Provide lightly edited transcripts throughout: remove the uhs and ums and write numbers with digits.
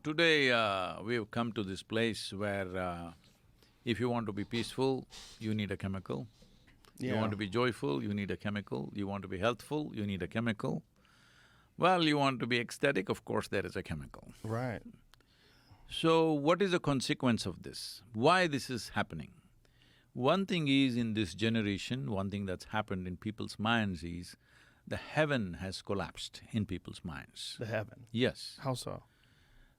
Today we've come to this place where if you want to be peaceful, you need a chemical. You want to be joyful, you need a chemical. You want to be healthful, you need a chemical. Well, you want to be ecstatic, of course there is a chemical. Right. So what is the consequence of this? Why this is happening? One thing is, in this generation, one thing that's happened in people's minds is the heaven has collapsed in people's minds. The heaven. Yes. How so?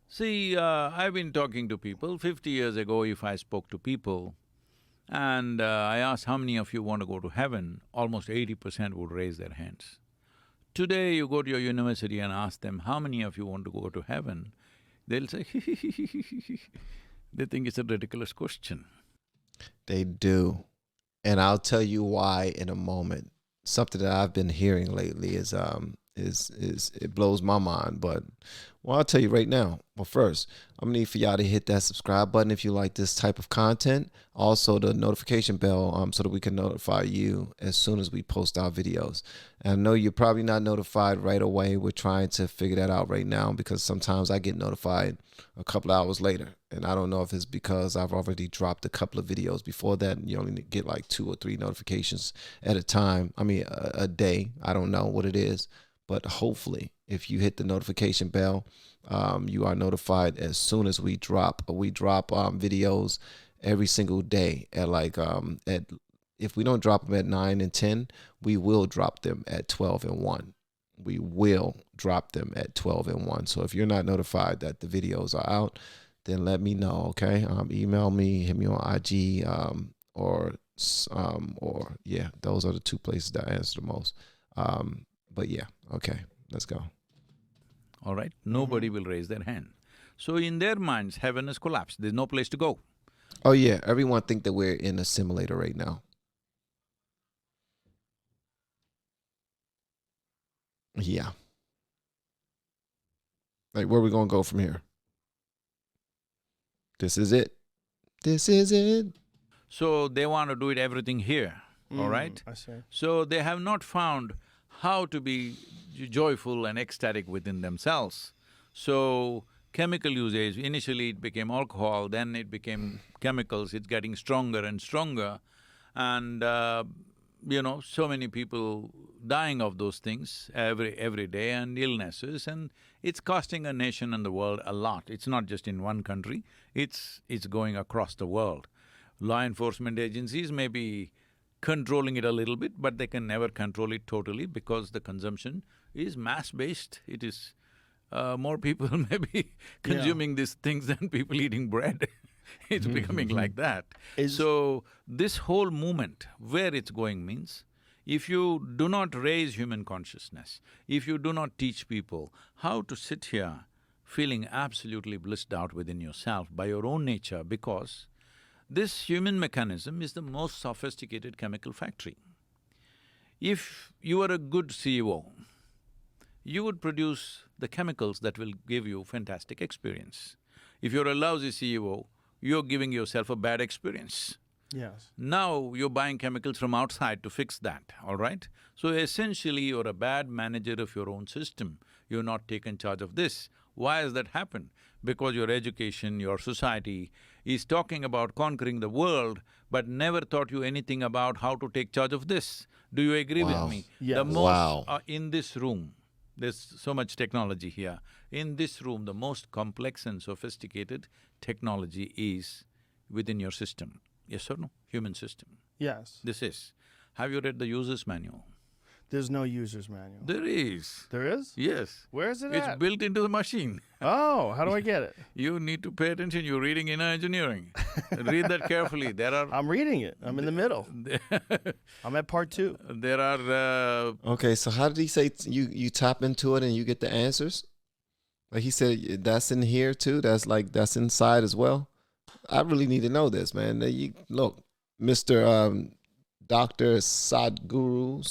See, I've been talking to people. 50 years ago, if I spoke to people and I asked how many of you want to go to heaven, almost 80% would raise their hands. Today, you go to your university and ask them, how many of you want to go to heaven? They'll say, they think it's a ridiculous question. They do. And I'll tell you why in a moment. Something that I've been hearing lately is it blows my mind, but well, I'll tell you right now. Well, first, I'm gonna need for y'all to hit that subscribe button if you like this type of content. Also, the notification bell, so that we can notify you as soon as we post our videos. And I know you're probably not notified right away. We're trying to figure that out right now because sometimes I get notified a couple hours later, and I don't know if it's because I've already dropped a couple of videos before that, and you only get like 2 or 3 notifications at a time. I mean, a day. I don't know what it is. But hopefully, if you hit the notification bell, you are notified as soon as we drop. We drop videos every single day at like if we don't drop them at 9 and 10, we will drop them at 12 and 1. We will drop them at 12 and 1. So if you're not notified that the videos are out, then let me know. Okay, email me, hit me on IG, or yeah, those are the 2 places that I answer the most. But yeah, okay, let's go. All right? Nobody will raise their hand. So in their minds, heaven has collapsed, there's no place to go. Oh yeah, everyone think that we're in a simulator right now. Yeah. Like, where are we gonna go from here? This is it. This is it. So they want to do it everything here, all right? I see. So they have not found how to be joyful and ecstatic within themselves. So chemical usage, initially it became alcohol, then it became chemicals, it's getting stronger and stronger. And so many people dying of those things every day, and illnesses, and it's costing a nation and the world a lot. It's not just in one country, it's going across the world. Law enforcement agencies may be controlling it a little bit, but they can never control it totally because the consumption is mass-based. It is… more people may be consuming these things than people eating bread. It's becoming like that. So this whole movement, where it's going means, if you do not raise human consciousness, if you do not teach people how to sit here feeling absolutely blissed out within yourself by your own nature, because this human mechanism is the most sophisticated chemical factory. If you are a good CEO, you would produce the chemicals that will give you fantastic experience. If you're a lousy CEO, you're giving yourself a bad experience. Yes. Now you're buying chemicals from outside to fix that, all right? So essentially, you're a bad manager of your own system. You're not taken charge of this. Why has that happened? Because your education, your society is talking about conquering the world, but never taught you anything about how to take charge of this. Do you agree with me? Yes. The most… in this room, there's so much technology here. In this room, the most complex and sophisticated technology is within your system. Yes or no? Human system. Yes. This is. Have you read the user's manual? There's no user's manual. There is. There is? Yes. Where is it It's at? built into the machine. Oh, how do I get it? You need to pay attention, you're reading inner engineering. Read that carefully, there are… I'm reading it. I'm in the middle. I'm at part 2. there are… Okay, so how did he say you tap into it and you get the answers? Like he said, that's in here too? That's inside as well? I really need to know this, man. Look, Mr. Dr. Sadhguru,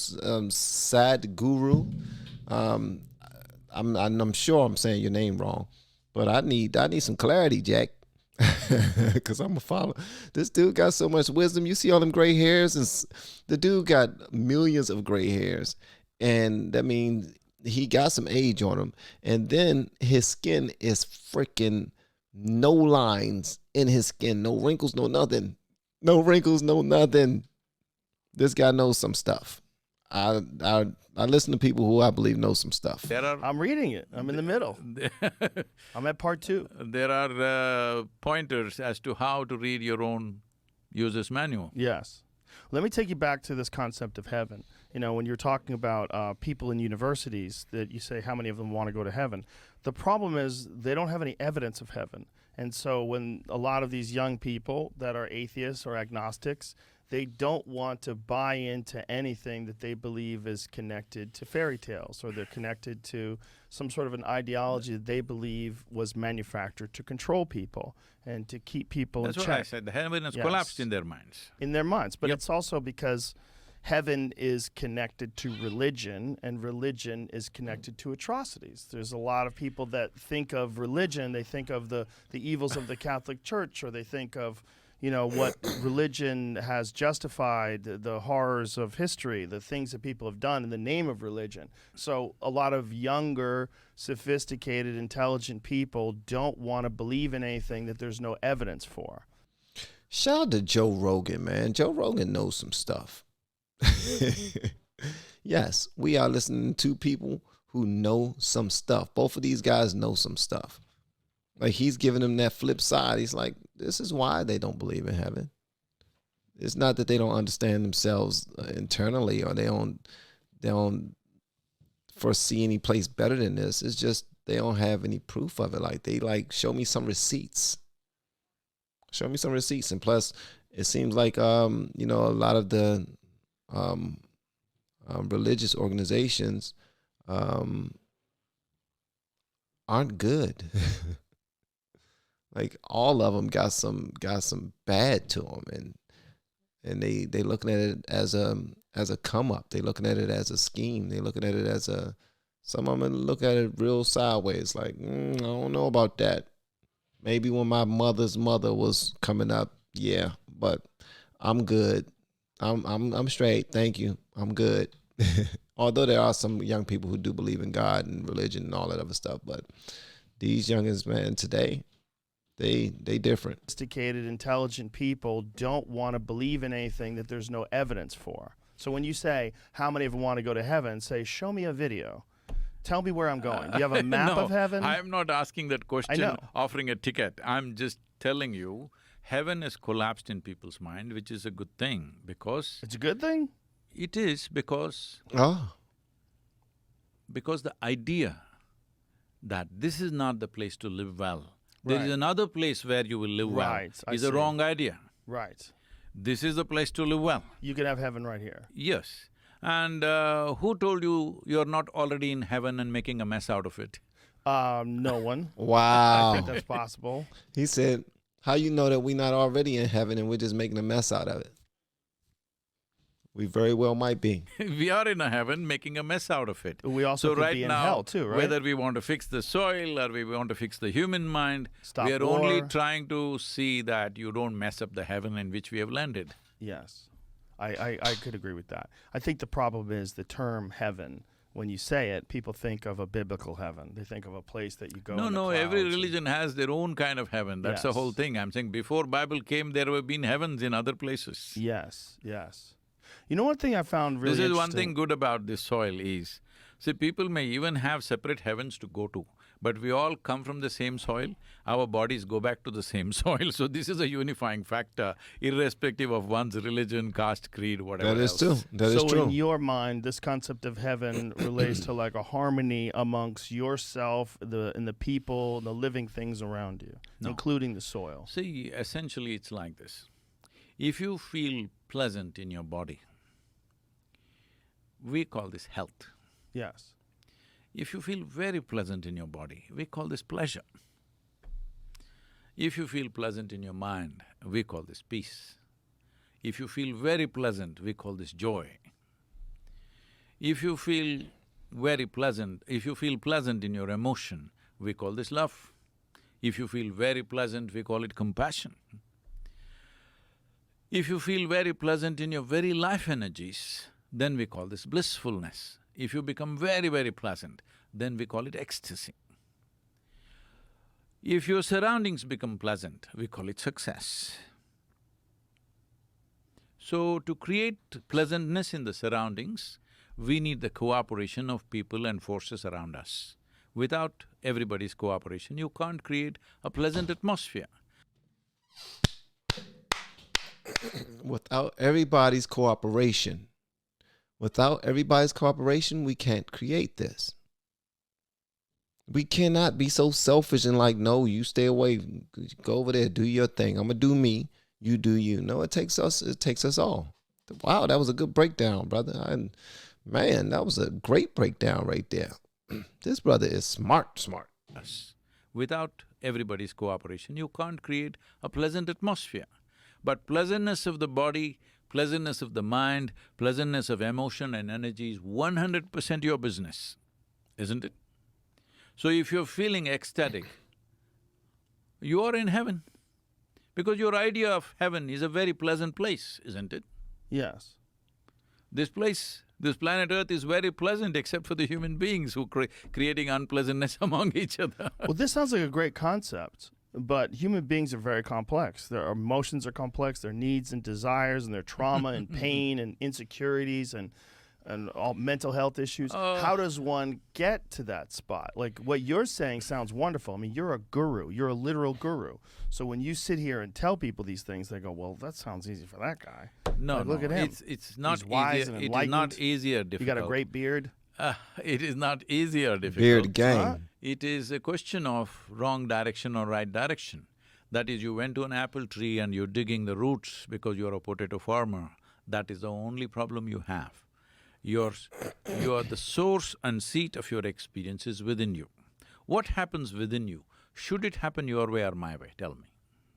I'm sure I'm saying your name wrong, but I need some clarity, Jack, because I'm a follower. This dude got so much wisdom. You see all them gray hairs, and the dude got millions of gray hairs, and that means he got some age on him, and then his skin is freaking no lines in his skin, no wrinkles, no nothing, no wrinkles, no nothing. This guy knows some stuff. I listen to people who I believe know some stuff. I'm reading it. I'm in the middle. I'm at part 2. There are pointers as to how to read your own user's manual. Yes. Let me take you back to this concept of heaven. You know, when you're talking about people in universities, that you say how many of them want to go to heaven. The problem is they don't have any evidence of heaven. And so when a lot of these young people that are atheists or agnostics, they don't want to buy into anything that they believe is connected to fairy tales, or they're connected to some sort of an ideology that they believe was manufactured to control people and to keep people That's in check. what I said. The heaven has collapsed in their minds. In their minds. But it's also because heaven is connected to religion, and religion is connected to atrocities. There's a lot of people that think of religion, they think of the evils of the Catholic Church, or they think of, you know, what religion has justified, the horrors of history, the things that people have done in the name of religion. So a lot of younger, sophisticated, intelligent people don't want to believe in anything that there's no evidence for. Shout out to Joe Rogan, man. Joe Rogan knows some stuff. Yes, we are listening to people who know some stuff. Both of these guys know some stuff. Like, he's giving them that flip side. He's like, this is why they don't believe in heaven. It's not that they don't understand themselves internally, or they don't foresee any place better than this. It's just they don't have any proof of it. Like, show me some receipts. Show me some receipts. And plus, it seems like you know, a lot of the religious organizations aren't good. Like, all of them got some bad to them, and they looking at it as a come up. They looking at it as a scheme. They looking at it as some of them look at it real sideways. Like, I don't know about that. Maybe when my mother's mother was coming up, yeah, but I'm good. I'm straight. Thank you. I'm good. Although there are some young people who do believe in God and religion and all that other stuff, but these youngins, man, today, they different. Sophisticated, intelligent people don't want to believe in anything that there's no evidence for. So when you say, how many of them want to go to heaven, say, show me a video. Tell me where I'm going. Do you have a map of heaven? I'm not asking that question, offering a ticket. I'm just telling you, heaven has collapsed in people's mind, which is a good thing, because… It's a good thing? It is, because… Because the idea that this is not the place to live well, there is another place where you will live well, is a wrong idea. Right. This is the place to live well. You can have heaven right here. Yes. And who told you you're not already in heaven and making a mess out of it? No one. Wow. I think that's possible. He said, how you know that we're not already in heaven and we're just making a mess out of it? We very well might be. We are in a heaven making a mess out of it. We also could be in hell too, right? Whether we want to fix the soil or we want to fix the human mind, Stop we are war. only trying to see that you don't mess up the heaven in which we have landed. Yes. I could agree with that. I think the problem is the term heaven. When you say it, people think of a biblical heaven. They think of a place that you go in the clouds. Every religion has their own kind of heaven. That's the whole thing. I'm saying before Bible came, there have been heavens in other places. Yes, yes. You know, one thing I found really interesting… This is one thing good about this soil is, see, people may even have separate heavens to go to, but we all come from the same soil, our bodies go back to the same soil. So this is a unifying factor, irrespective of one's religion, caste, creed, whatever That is else. true. That is true. So in your mind, this concept of heaven relates to like a harmony amongst yourself, and the people, and the living things around you, including the soil. See, essentially it's like this. If you feel pleasant in your body, we call this health. Yes. If you feel very pleasant in your body, we call this pleasure. If you feel pleasant in your mind, we call this peace. If you feel very pleasant, we call this joy. If you feel very pleasant, if you feel pleasant in your emotion, we call this love. If you feel very pleasant, we call it compassion. If you feel very pleasant in your very life energies, then we call this blissfulness. If you become very, very pleasant, then we call it ecstasy. If your surroundings become pleasant, we call it success. So, to create pleasantness in the surroundings, we need the cooperation of people and forces around us. Without everybody's cooperation, you can't create a pleasant atmosphere. Without everybody's cooperation, we can't create this. We cannot be so selfish and like, no, you stay away, go over there, do your thing. I'm gonna do me, you do you. No, it takes us all. Wow, that was a good breakdown, brother. Man, that was a great breakdown right there. This brother is smart. Without everybody's cooperation, you can't create a pleasant atmosphere. But pleasantness of the body, pleasantness of the mind, pleasantness of emotion and energy is 100% your business, isn't it? So if you're feeling ecstatic, you are in heaven. Because your idea of heaven is a very pleasant place, isn't it? Yes. This place, this planet Earth is very pleasant except for the human beings who creating unpleasantness among each other. Well, this sounds like a great concept, but human beings are very complex. Their emotions are complex, their needs and desires and their trauma and pain and insecurities and all mental health issues. How does one get to that spot? Like what you're saying sounds wonderful. I mean, you're a guru. You're a literal guru. So when you sit here and tell people these things, they go, "Well, that sounds easy for that guy." No, like, look at him. It's not He's wise easier. and It is enlightened. not easy or You difficult. got a great beard. It is not easy or difficult. Beard gang. Huh? It is a question of wrong direction or right direction. That is, you went to an apple tree and you're digging the roots because you're a potato farmer. That is the only problem you have. You are the source and seat of your experiences within you. What happens within you? Should it happen your way or my way? Tell me.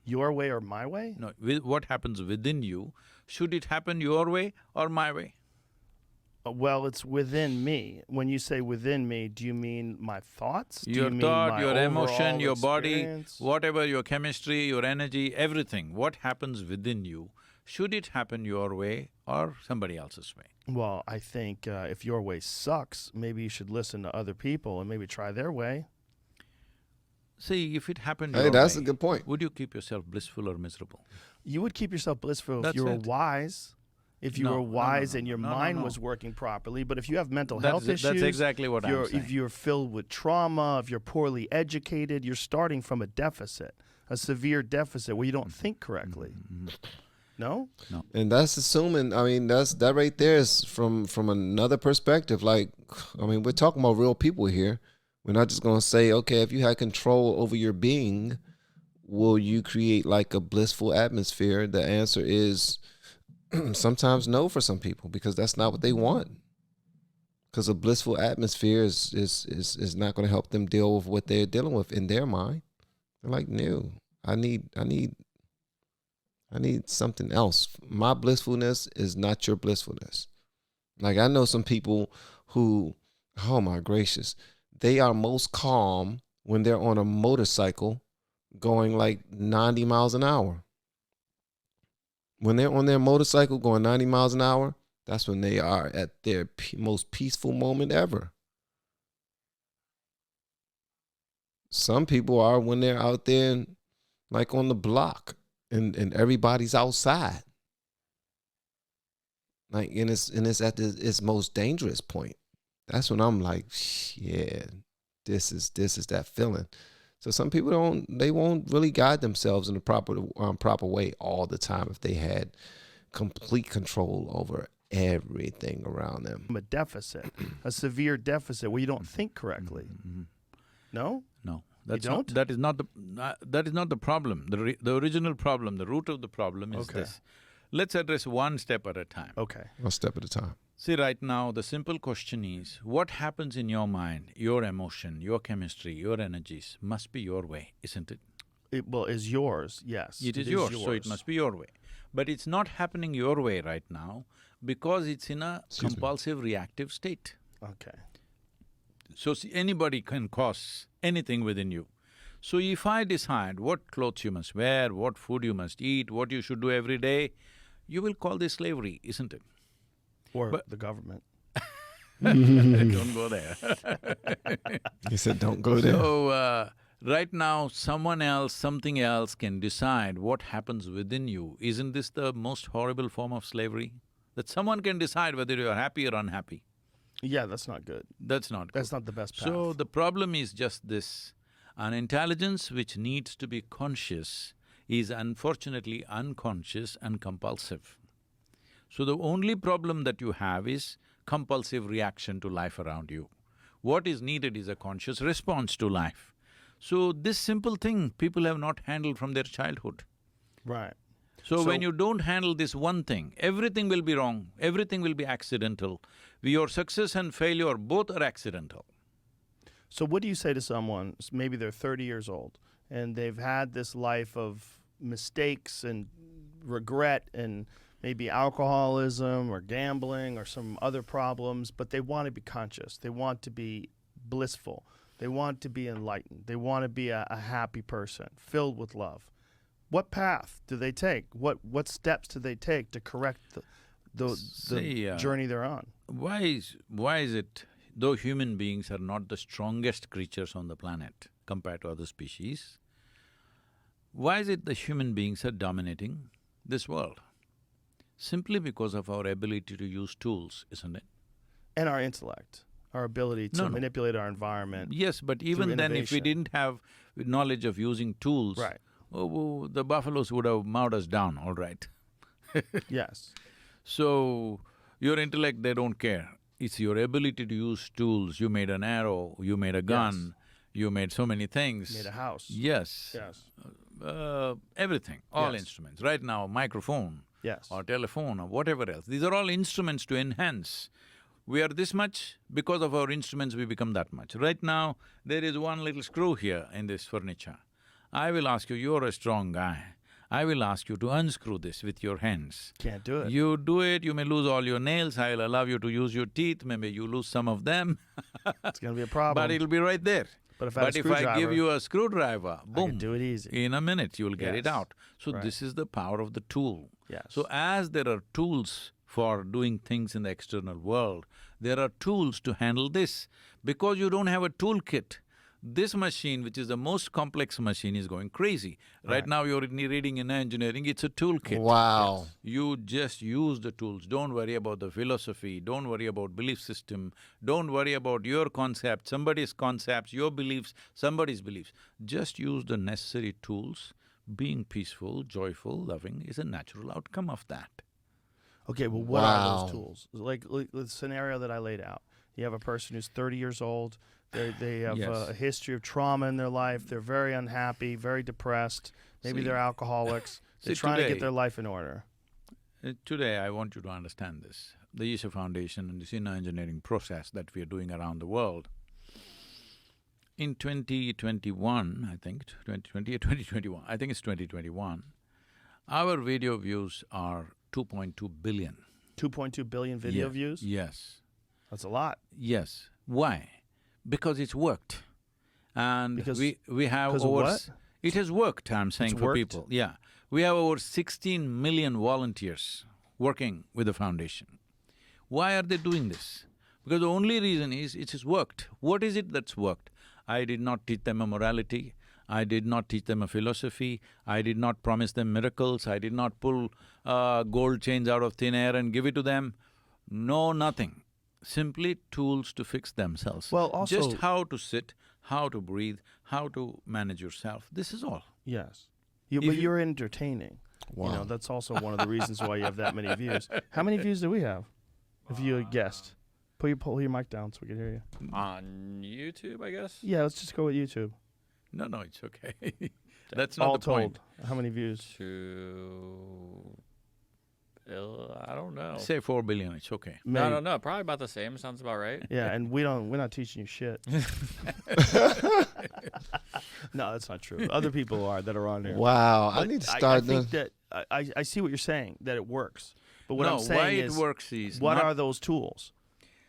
Your way or my way? No, what happens within you? Should it happen your way or my way? Well, it's within me. When you say within me, do you mean my thoughts? Do Your you mean thought, my your emotion, overall your body, experience? whatever, your chemistry, your energy, everything, what happens within you, should it happen your way or somebody else's way? Well, I think if your way sucks, maybe you should listen to other people and maybe try their way. See, if it happened Hey, your that's way, a good point. would you keep yourself blissful or miserable? You would keep yourself blissful if That's you were it. wise. If you No, were no, no, wise no, and your no, no, mind no. was working properly, but if you have mental That's health it. issues, That's exactly what I'm saying. if you're filled with trauma, if you're poorly educated, you're starting from a deficit, a severe deficit where you don't think correctly. No? And that's assuming, I mean, that right there is from another perspective. Like, I mean, we're talking about real people here. We're not just gonna say, okay, if you had control over your being, will you create like a blissful atmosphere? The answer is sometimes no for some people, because that's not what they want. Because a blissful atmosphere is not going to help them deal with what they're dealing with in their mind. They're like, no, I need something else. My blissfulness is not your blissfulness. Like, I know some people who, oh my gracious, they are most calm when they're on a motorcycle going like 90 miles an hour. When they're on their motorcycle going 90 miles an hour, that's when they are at their most peaceful moment ever. Some people are when they're out there like on the block and everybody's outside. Like, and it's at its most dangerous point. That's when I'm like, yeah, this is that feeling. So some people won't really guide themselves in the proper way all the time if they had complete control over everything around them. A deficit, a severe deficit where you don't think correctly. No? No, You don't? that is not the problem. The original problem, the root of the problem is Okay. this. Let's address one step at a time. Okay. One step at a time. See, right now, the simple question is, what happens in your mind, your emotion, your chemistry, your energies must be your way, isn't it? It is yours, yes. It is yours, so it must be your way. But it's not happening your way right now because it's in a compulsive reactive state. Okay. So see, anybody can cause anything within you. So if I decide what clothes you must wear, what food you must eat, what you should do every day, you will call this slavery, isn't it? Or But- the government. Don't go there. He said, "Don't go there." So, right now, someone else, something else can decide what happens within you. Isn't this the most horrible form of slavery? That someone can decide whether you are happy or unhappy. Yeah, that's not good. That's not good. That's not the best path. So, the problem is just this: an intelligence which needs to be conscious is unfortunately unconscious and compulsive. So, the only problem that you have is compulsive reaction to life around you. What is needed is a conscious response to life. So, this simple thing people have not handled from their childhood. Right. So, when you don't handle this one thing, everything will be wrong, everything will be accidental. Your success and failure both are accidental. So what do you say to someone, maybe they're 30 years old, and they've had this life of mistakes and regret and maybe alcoholism or gambling or some other problems, but they want to be conscious, they want to be blissful, they want to be enlightened, they want to be a happy person, filled with love. What path do they take? What steps do they take to correct the journey they're on? Why is it, though human beings are not the strongest creatures on the planet compared to other species, why is it the human beings are dominating this world? Simply because of our ability to use tools, isn't it? And our intellect, our ability to manipulate our environment. Yes, but even then, if we didn't have knowledge of using tools, right. Oh, the buffaloes would have mowed us down, all right. Yes. So, your intellect, they don't care. It's your ability to use tools. You made an arrow, you made a gun, you made so many things. Made a house. Yes. Yes. Everything, all instruments. Right now, microphone or telephone or whatever else, these are all instruments to enhance. We are this much, because of our instruments we become that much. Right now, there is one little screw here in this furniture. I will ask you, you're a strong guy, I will ask you to unscrew this with your hands. Can't do it. You do it, you may lose all your nails, I'll allow you to use your teeth, maybe you lose some of them. It's gonna be a problem. But it'll be right there. But if I give you a screwdriver, boom, I can do it easy. in a minute you'll get it out. So this is the power of the tool. Yes. So as there are tools for doing things in the external world, there are tools to handle this. Because you don't have a toolkit, this machine, which is the most complex machine, is going crazy. Right now you're reading in engineering, it's a toolkit. Wow. You just use the tools, don't worry about the philosophy, don't worry about belief system, don't worry about your concept, somebody's concepts, your beliefs, somebody's beliefs. Just use the necessary tools. Being peaceful, joyful, loving is a natural outcome of that. Okay, well what are those tools? Like the scenario that I laid out. You have a person who's 30 years old, they have a history of trauma in their life, they're very unhappy, very depressed, maybe they're alcoholics, they're trying to get their life in order. Today I want you to understand this. The EKSTER Foundation and this inner engineering process that we are doing around the world. In 2021, I think, 2020 or 2021, I think it's 2021, our video views are 2.2 billion. 2.2 billion video views? Yes. That's a lot. Yes. Why? Because it's worked. And because we have because over… of what? It has worked, I'm saying, It's for worked? people. Yeah. We have over 16 million volunteers working with the foundation. Why are they doing this? Because the only reason is it has worked. What is it that's worked? I did not teach them a morality, I did not teach them a philosophy, I did not promise them miracles, I did not pull gold chains out of thin air and give it to them. No, nothing. Simply tools to fix themselves. Well, also… Just how to sit, how to breathe, how to manage yourself, this is all. Yes. But you're entertaining. Wow. You know, that's also one of the reasons why you have that many views. How many views do we have? If you guessed. Pull your mic down so we can hear you. On YouTube, I guess? Yeah, let's just go with YouTube. No, it's okay. That's not All the point. told, how many views? I don't know. Say 4 billion, it's okay. No, probably about the same. Sounds about right. Yeah, and we're not teaching you shit. No, that's not true. Other people are that are on here. Wow, But I need to I start. think that I see what you're saying, that it works. But what I'm saying why is, it works is what not… are those tools?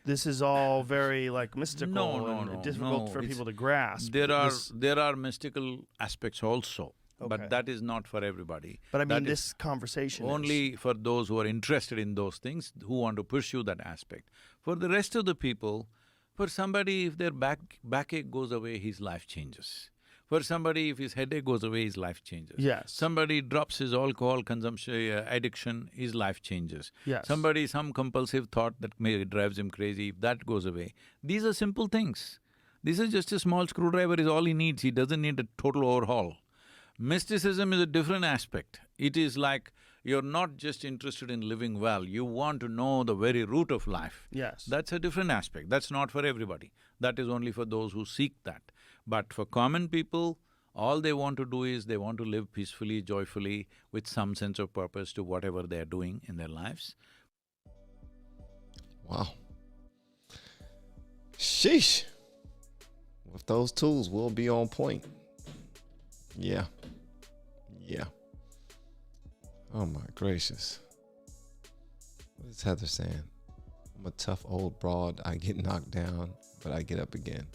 This is all very like mystical No, and difficult for it's… people to grasp. There are mystical aspects also. Okay. but that is not for everybody. But I mean, That is this conversation only for those who are interested in those things, who want to pursue that aspect. For the rest of the people, for somebody, if their backache goes away, his life changes. For somebody, if his headache goes away, his life changes. Yes. Somebody drops his alcohol consumption, addiction, his life changes. Yes. Somebody, some compulsive thought that may drives him crazy, if that goes away. These are simple things. This is just a small screwdriver is all he needs, he doesn't need a total overhaul. Mysticism is a different aspect. It is like you're not just interested in living well, you want to know the very root of life. Yes. That's a different aspect, that's not for everybody. That is only for those who seek that. But for common people, all they want to do is they want to live peacefully, joyfully, with some sense of purpose to whatever they're doing in their lives. Wow. Sheesh. With those tools, we'll be on point. Yeah. Yeah. Oh my gracious. What is Heather saying? I'm a tough old broad. I get knocked down, but I get up again.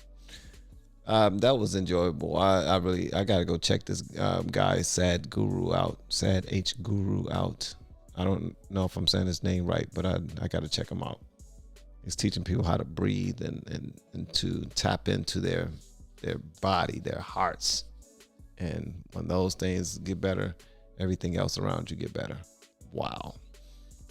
That was enjoyable. I gotta go check this guy Sadhguru out. Sad H Guru out. I don't know if I'm saying his name right, but I gotta check him out. He's teaching people how to breathe and to tap into their body, their hearts. And when those things get better, everything else around you get better. Wow.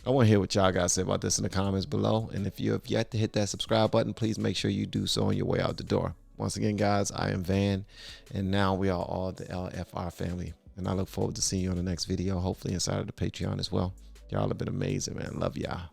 I want to hear what y'all got to say about this in the comments below. And if you have yet to hit that subscribe button, please make sure you do so on your way out the door. Once again, guys, I am Van, and now we are all the LFR family. And I look forward to seeing you on the next video, hopefully inside of the Patreon as well. Y'all have been amazing, man. Love y'all.